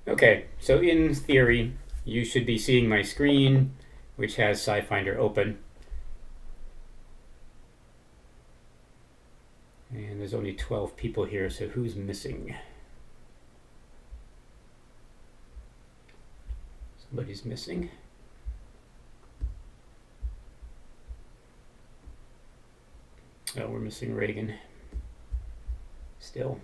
Okay, so in theory, you should be seeing my screen, which has Scifinder open. And there's only 12 people here, so who's missing? Somebody's missing. Oh, we're missing Reagan. Still.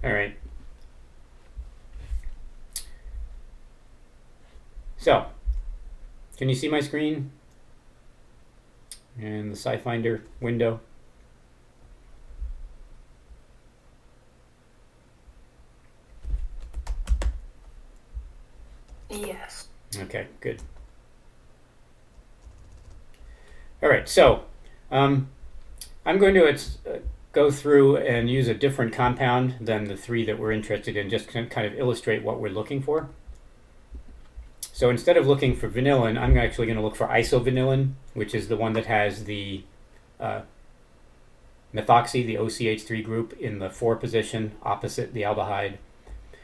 All right. So, can you see my screen? And the Scifinder window? Yes. Okay, good. All right, so I'm going to go through and use a different compound than the three that we're interested in, just to kind of illustrate what we're looking for. So instead of looking for vanillin, I'm actually going to look for isovanillin, which is the one that has the methoxy, the OCH3 group, in the 4 position opposite the aldehyde.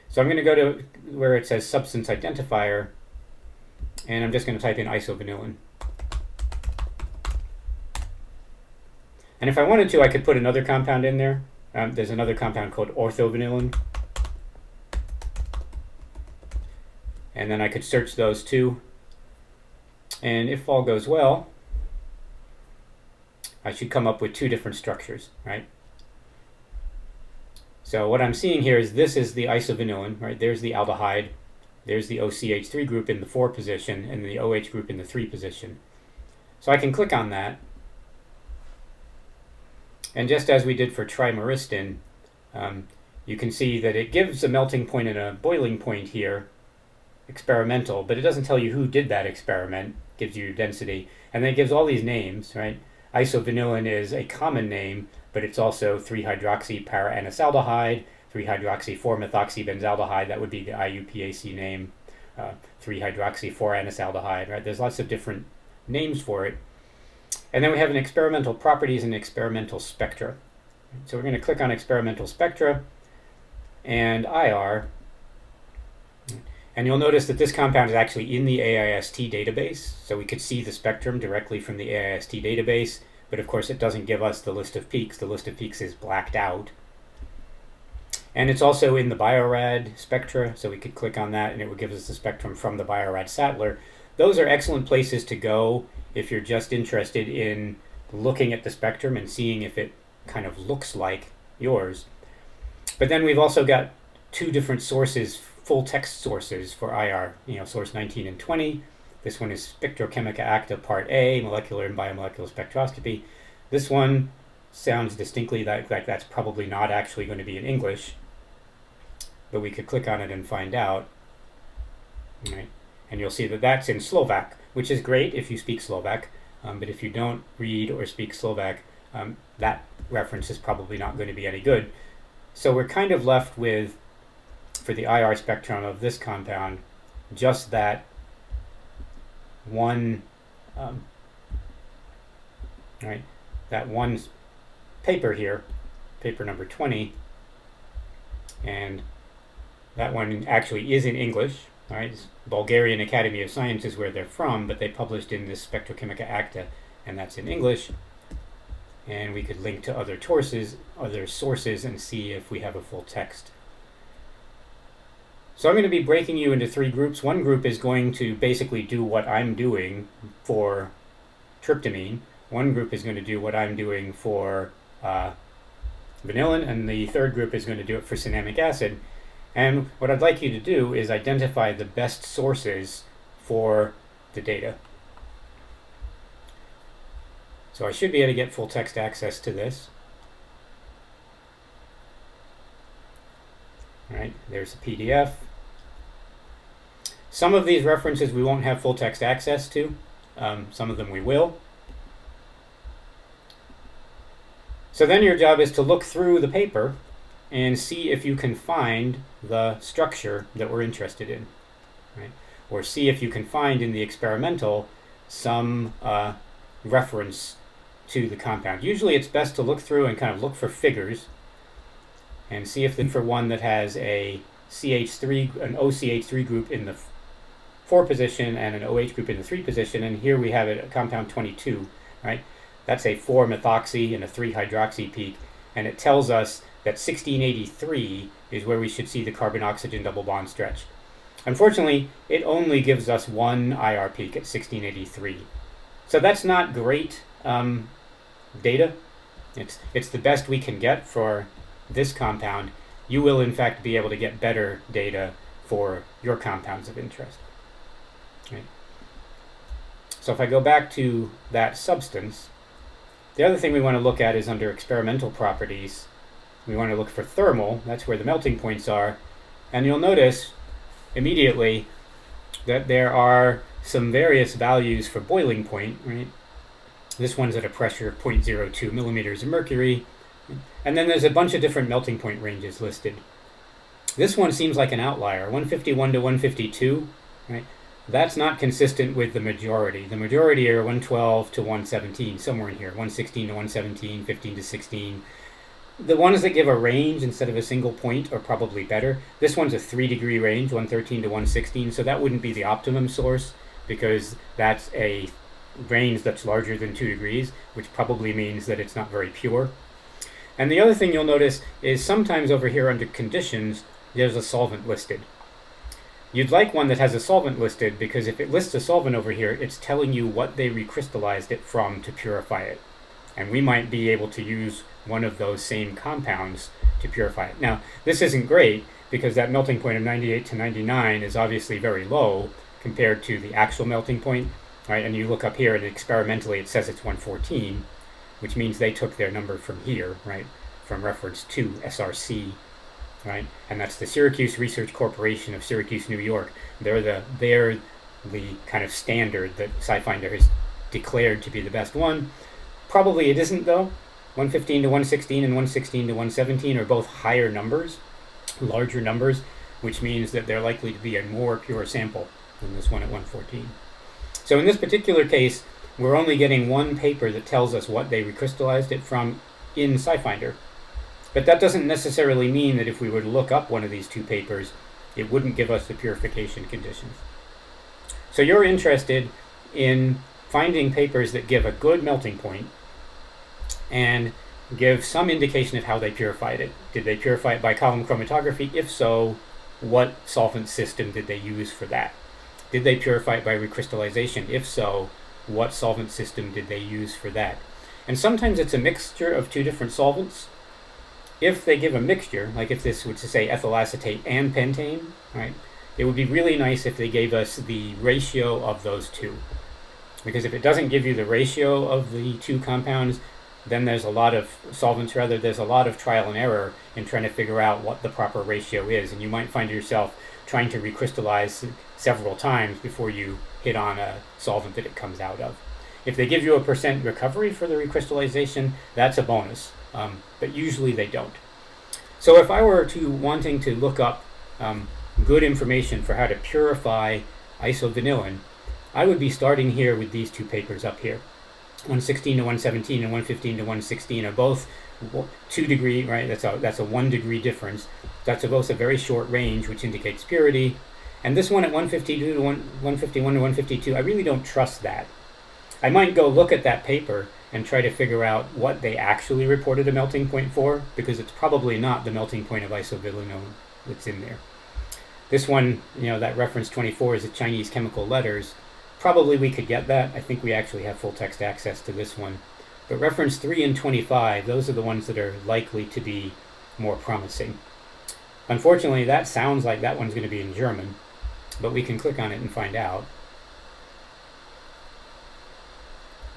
So I'm going to go to where it says substance identifier, and I'm just going to type in isovanillin. And if I wanted to, I could put another compound in there. There's another compound called ortho-vanillin. And then I could search those two. And if all goes well, I should come up with 2 different structures, right? So what I'm seeing here is this is the isovanillin, right? There's the aldehyde. There's the OCH3 group in the 4 position and the OH group in the 3 position. So I can click on that. And just as we did for trimyristin, you can see that it gives a melting point and a boiling point here, experimental, but it doesn't tell you who did that experiment. It gives you density. And then it gives all these names, right? Isovanillin is a common name, but it's also 3-hydroxy para-anisaldehyde, 3-hydroxy 4-methoxybenzaldehyde, that would be the IUPAC name, 3-hydroxy 4-anisaldehyde, right? There's lots of different names for it. And then we have an experimental properties and experimental spectra. So we're going to click on experimental spectra and IR. And you'll notice that this compound is actually in the AIST database. So we could see the spectrum directly from the AIST database. But of course, it doesn't give us the list of peaks. The list of peaks is blacked out. And it's also in the Biorad spectra. So we could click on that and it would give us the spectrum from the Biorad Sattler. Those are excellent places to go if you're just interested in looking at the spectrum and seeing if it kind of looks like yours. But then we've also got 2 different sources, full text sources for IR, source 19 and 20. This one is Spectrochemica Acta Part A, Molecular and Biomolecular Spectroscopy. This one sounds distinctly like that's probably not actually going to be in English, but we could click on it and find out. Right. And you'll see that that's in Slovak, which is great if you speak Slovak, but if you don't read or speak Slovak, that reference is probably not going to be any good. So we're kind of left with, for the IR spectrum of this compound, just that one, that one paper here, paper number 20, and that one actually is in English. All right, it's Bulgarian Academy of Sciences where they're from, but they published in this Spectrochemica Acta, and that's in English. And we could link to other sources, and see if we have a full text. So I'm going to be breaking you into 3 groups. One group is going to basically do what I'm doing for tryptamine. One group is going to do what I'm doing for vanillin, and the third group is going to do it for cinnamic acid. And what I'd like you to do is identify the best sources for the data. So I should be able to get full text access to this. All right, there's the PDF. Some of these references we won't have full text access to. Some of them we will. So then your job is to look through the paper and see if you can find the structure that we're interested in, right? Or see if you can find in the experimental some reference to the compound. Usually it's best to look through and kind of look for figures and see if for one that has a CH3, an OCH3 group in the 4 position and an OH group in the 3 position, and here we have it, compound 22, right? That's a 4-methoxy and a 3-hydroxy peak, and it tells us that 1683 is where we should see the carbon-oxygen double bond stretch. Unfortunately, it only gives us one IR peak at 1683. So that's not great data. It's the best we can get for this compound. You will, in fact, be able to get better data for your compounds of interest. Right. So if I go back to that substance, the other thing we want to look at is under experimental properties. We want to look for thermal. That's where the melting points are. And you'll notice immediately that there are some various values for boiling point, right? This one's at a pressure of 0.02 millimeters of mercury. And then there's a bunch of different melting point ranges listed. This one seems like an outlier, 151 to 152, right? That's not consistent with the majority. The majority are 112 to 117, somewhere in here, 116 to 117, 15 to 16. The ones that give a range instead of a single point are probably better. This one's a 3-degree range, 113 to 116, so that wouldn't be the optimum source because that's a range that's larger than 2 degrees, which probably means that it's not very pure. And the other thing you'll notice is sometimes over here under conditions, there's a solvent listed. You'd like one that has a solvent listed because if it lists a solvent over here, it's telling you what they recrystallized it from to purify it. And we might be able to use one of those same compounds to purify it. Now, this isn't great because that melting point of 98 to 99 is obviously very low compared to the actual melting point, right? And you look up here and experimentally it says it's 114, which means they took their number from here, right? From reference to SRC, right? And that's the Syracuse Research Corporation of Syracuse, New York. They're the kind of standard that Scifinder has declared to be the best one. Probably it isn't though. 115 to 116 and 116 to 117 are both higher numbers, larger numbers, which means that they're likely to be a more pure sample than this one at 114. So in this particular case, we're only getting one paper that tells us what they recrystallized it from in Scifinder. But that doesn't necessarily mean that if we were to look up one of these two papers, it wouldn't give us the purification conditions. So you're interested in finding papers that give a good melting point and give some indication of how they purified it. Did they purify it by column chromatography? If so, what solvent system did they use for that? Did they purify it by recrystallization? If so, what solvent system did they use for that? And sometimes it's a mixture of two different solvents. If they give a mixture, like if this were to say ethyl acetate and pentane, right, it would be really nice if they gave us the ratio of those two. Because if it doesn't give you the ratio of the two compounds, then there's a lot of there's a lot of trial and error in trying to figure out what the proper ratio is. And you might find yourself trying to recrystallize several times before you hit on a solvent that it comes out of. If they give you a % recovery for the recrystallization, that's a bonus, but usually they don't. So if I were wanting to look up good information for how to purify isovanillin, I would be starting here with these two papers up here. 116 to 117 and 115 to 116 are both 2 degree, right? That's a 1 degree difference. That's both a very short range, which indicates purity. And this one at 152 to 151 to 152, I really don't trust that. I might go look at that paper and try to figure out what they actually reported a melting point for, because it's probably not the melting point of isovanillin that's in there. This one, that reference 24 is the Chinese chemical letters. Probably we could get that. I think we actually have full text access to this one. But reference 3 and 25, those are the ones that are likely to be more promising. Unfortunately, that sounds like that one's going to be in German, but we can click on it and find out.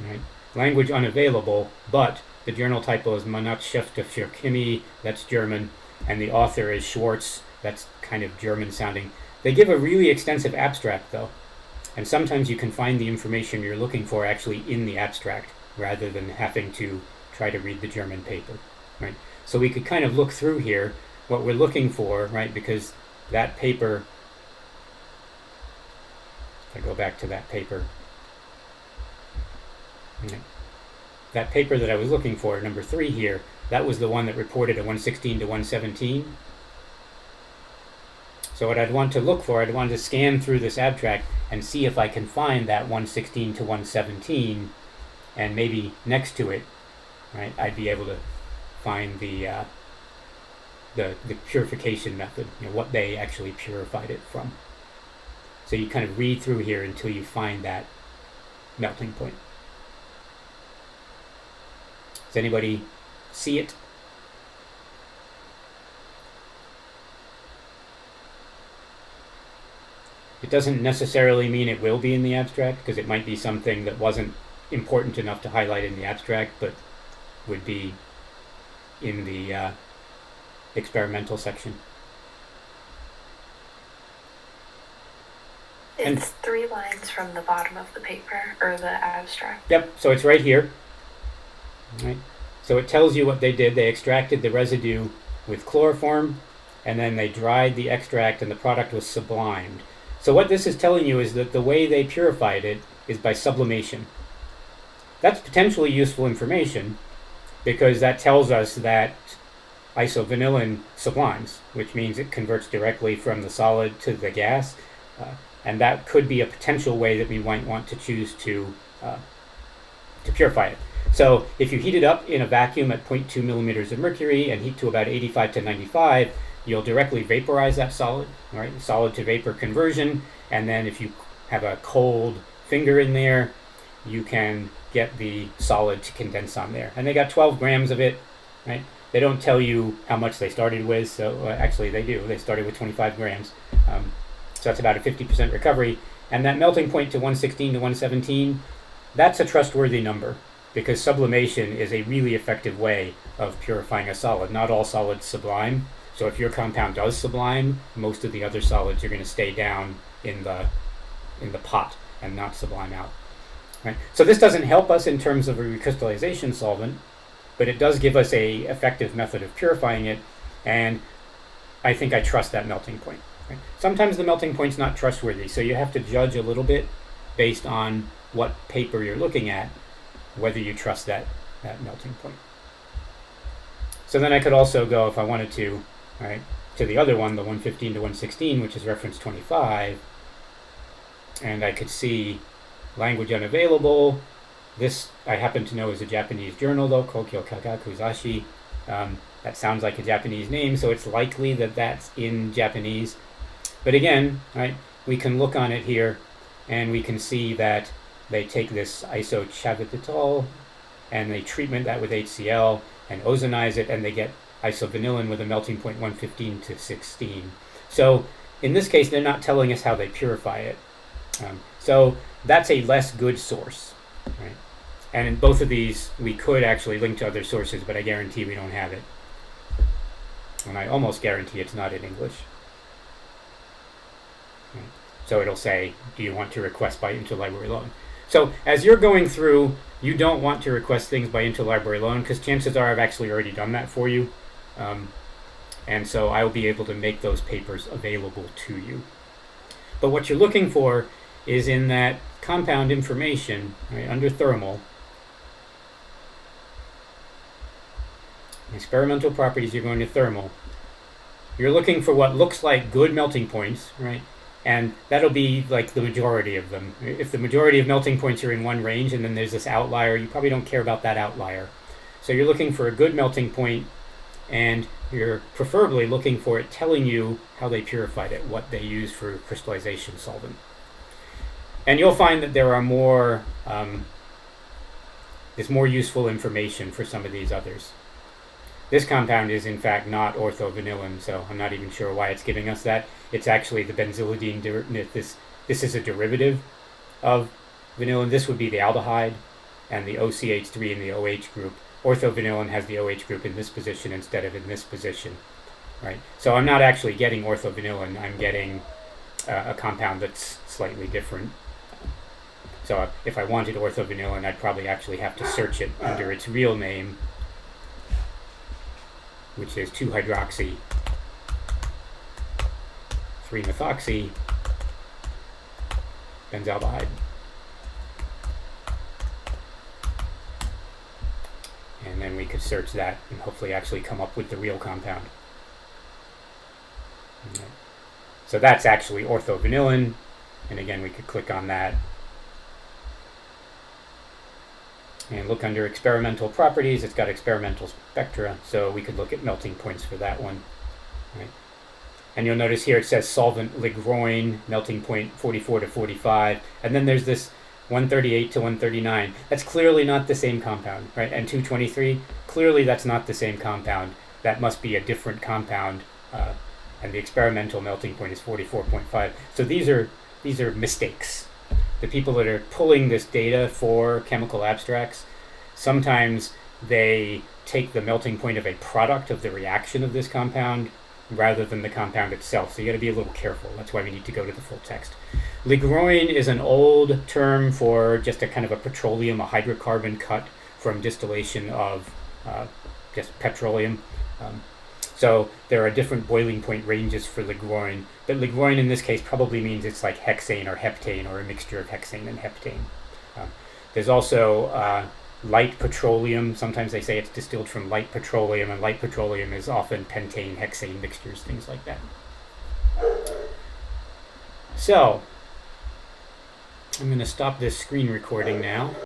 Right. Language unavailable, but the journal title is Mannschaft für Chemie, that's German, and the author is Schwartz, that's kind of German sounding. They give a really extensive abstract though, and sometimes you can find the information you're looking for actually in the abstract rather than having to try to read the German paper, right? So we could kind of look through here what we're looking for, right? Because that paper, if I go back to that paper, Okay. That paper that I was looking for, number 3 here, that was the one that reported a 116 to 117. So what I'd want to look for, I'd want to scan through this abstract and see if I can find that 116 to 117, and maybe next to it, right, I'd be able to find the purification method, what they actually purified it from. So you kind of read through here until you find that melting point. Does anybody see it? It doesn't necessarily mean it will be in the abstract, because it might be something that wasn't important enough to highlight in the abstract, but would be in the experimental section. It's 3 lines from the bottom of the paper, or the abstract. Yep, so it's right here. Right. So it tells you what they did. They extracted the residue with chloroform, and then they dried the extract, and the product was sublimed. So what this is telling you is that the way they purified it is by sublimation. That's potentially useful information, because that tells us that isovanillin sublimes, which means it converts directly from the solid to the gas, and that could be a potential way that we might want to choose to purify it. So if you heat it up in a vacuum at 0.2 millimeters of mercury and heat to about 85 to 95, you'll directly vaporize that solid, right? Solid to vapor conversion, and then if you have a cold finger in there, you can get the solid to condense on there. And they got 12 grams of it, right? They don't tell you how much they started with, so actually they do. They started with 25 grams. So that's about a 50% recovery. And that melting point to 116 to 117, that's a trustworthy number, because sublimation is a really effective way of purifying a solid. Not all solids sublime. So if your compound does sublime, most of the other solids are going to stay down in the pot and not sublime out. Right? So this doesn't help us in terms of a recrystallization solvent, but it does give us a effective method of purifying it, and I think I trust that melting point. Right? Sometimes the melting point's not trustworthy, so you have to judge a little bit based on what paper you're looking at, whether you trust that melting point. So then I could also go, if I wanted to, right, to the other one, the 115 to 116, which is reference 25, and I could see language unavailable. This I happen to know is a Japanese journal, though, Kokyo Kagakuzashi. That sounds like a Japanese name, so it's likely that that's in Japanese. But again, right, we can look on it here, and we can see that they take this isochavitol, and they treatment that with HCl, and ozonize it, and they get isovanillin with a melting point 115 to 16. So in this case, they're not telling us how they purify it. So that's a less good source. Right? And in both of these, we could actually link to other sources, but I guarantee we don't have it. And I almost guarantee it's not in English. Right? So it'll say, do you want to request by interlibrary loan? So as you're going through, you don't want to request things by interlibrary loan, because chances are I've actually already done that for you. And so I'll be able to make those papers available to you. But what you're looking for is in that compound information, right, under thermal, experimental properties, you're going to thermal. You're looking for what looks like good melting points, right? And that'll be like the majority of them. If the majority of melting points are in one range and then there's this outlier, you probably don't care about that outlier. So you're looking for a good melting point, and you're preferably looking for it telling you how they purified it, what they used for crystallization solvent. And you'll find that there are more, there's more useful information for some of these others. This compound is in fact not ortho vanillin, so I'm not even sure why it's giving us that. It's actually the benzylidine derivative. This is a derivative of vanillin. This would be the aldehyde, and the OCH3 in the OH group. Ortho vanillin has the OH group in this position instead of in this position. Right? So I'm not actually getting ortho vanillin. I'm getting a compound that's slightly different. So if I wanted ortho vanillin, I'd probably actually have to search it under its real name, which is 2-hydroxy 3-methoxy benzaldehyde. then we could search that and hopefully actually come up with the real compound. Okay. So that's actually ortho vanillin, and again we could click on that and look under experimental properties. It's got experimental spectra, so we could look at melting points for that one. Right. And you'll notice here it says solvent Ligroin, melting point 44 to 45, and then there's this 138 to 139. That's clearly not the same compound, right? And 223, clearly that's not the same compound. That must be a different compound, and the experimental melting point is 44.5. So these are mistakes. The people that are pulling this data for chemical abstracts, sometimes they take the melting point of a product of the reaction of this compound rather than the compound itself. So you got to be a little careful. That's why we need to go to the full text. Ligroin is an old term for just a kind of a petroleum, a hydrocarbon cut from distillation of just petroleum. So there are different boiling point ranges for Ligroin, but Ligroin in this case probably means it's like hexane or heptane or a mixture of hexane and heptane. There's also light petroleum. Sometimes they say it's distilled from light petroleum, and light petroleum is often pentane, hexane mixtures, things like that. So I'm going to stop this screen recording now.